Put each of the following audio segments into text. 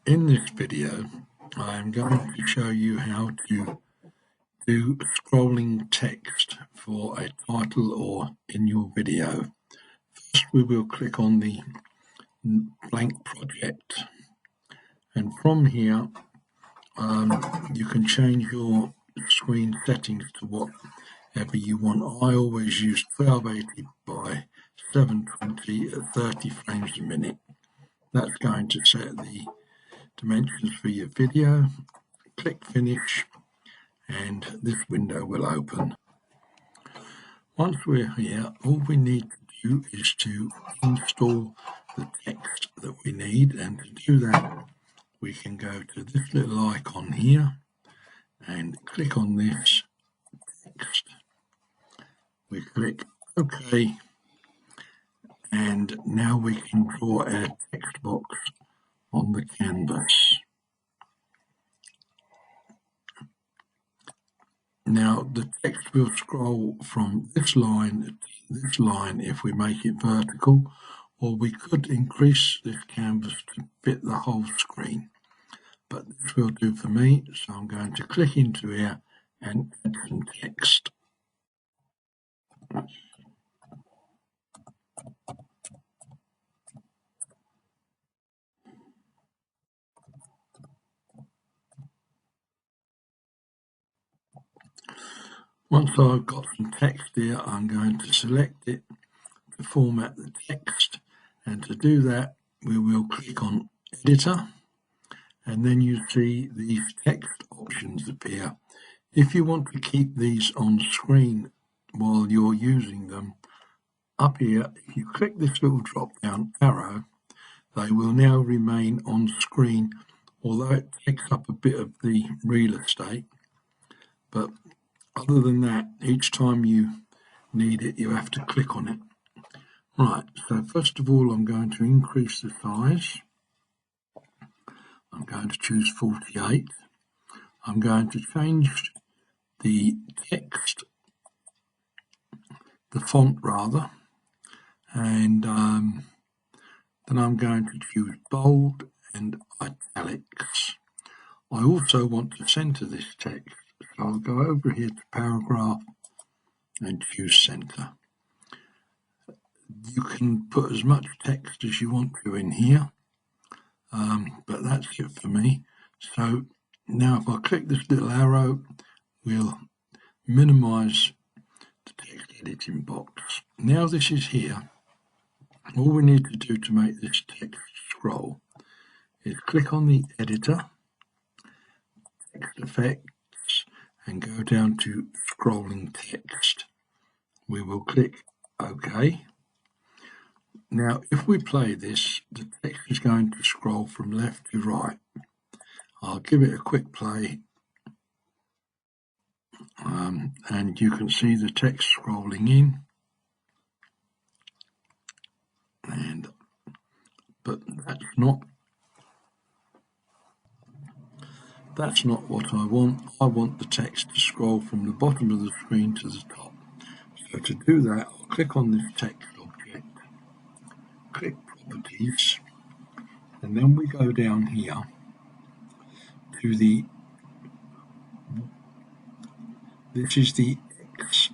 In this video, I am going to show you how to do scrolling text for a title or in your video. First, we will click on the blank project, and from here you can change your screen settings to whatever you want. I always use 1280 by 720 at 30 frames a minute. That's going to set the dimensions for your video. Click finish and this window will open. Once we're here, all we need to do is to install the text that we need, and to do that we can go to this little icon here and click on this text. We click OK, and now we can draw our text box on the canvas. Now the text will scroll from this line to this line if we make it vertical, or we could increase this canvas to fit the whole screen, but this will do for me, so I'm going to click into here and add some text. Once I've got some text here, I'm going to select it to format the text, and to do that we will click on Editor, and then you see these text options appear. If you want to keep these on screen while you're using them, up here if you click this little drop down arrow, they will now remain on screen, although it takes up a bit of the real estate. But other than that, each time you need it, you have to click on it. Right, so first of all, I'm going to increase the size. I'm going to choose 48. I'm going to change the text, the font rather, and then I'm going to choose bold and italics. I also want to center this text, so I'll go over here to paragraph and choose center. You can put as much text as you want to in here, but that's it for me. So now if I click this little arrow, we'll minimize the text editing box. Now this is here. All we need to do to make this text scroll is click on the editor, text effects, and go down to scrolling text. We will click OK. Now if we play this, the text is going to scroll from left to right. I'll give it a quick play, and you can see the text scrolling in. But that's not what I want. I want the text to scroll from the bottom of the screen to the top. So to do that, I'll click on this text object, click Properties, and then we go down here to this is the X.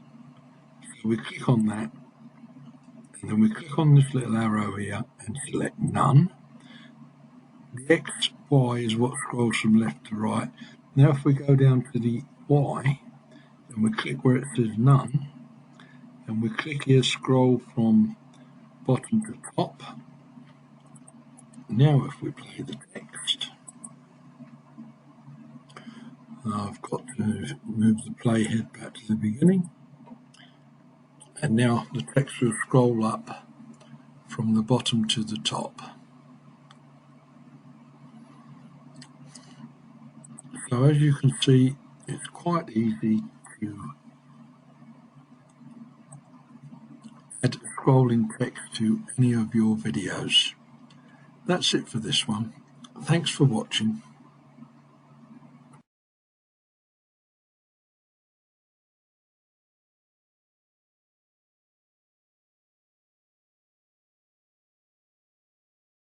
So we click on that, and then we click on this little arrow here and select None. The X, Y is what scrolls from left to right. Now if we go down to the Y, and we click where it says None, and we click here Scroll from bottom to top. Now if we play the text, I've got to move the playhead back to the beginning, and now the text will scroll up from the bottom to the top. So as you can see, it's quite easy to add scrolling text to any of your videos. That's it for this one. Thanks for watching.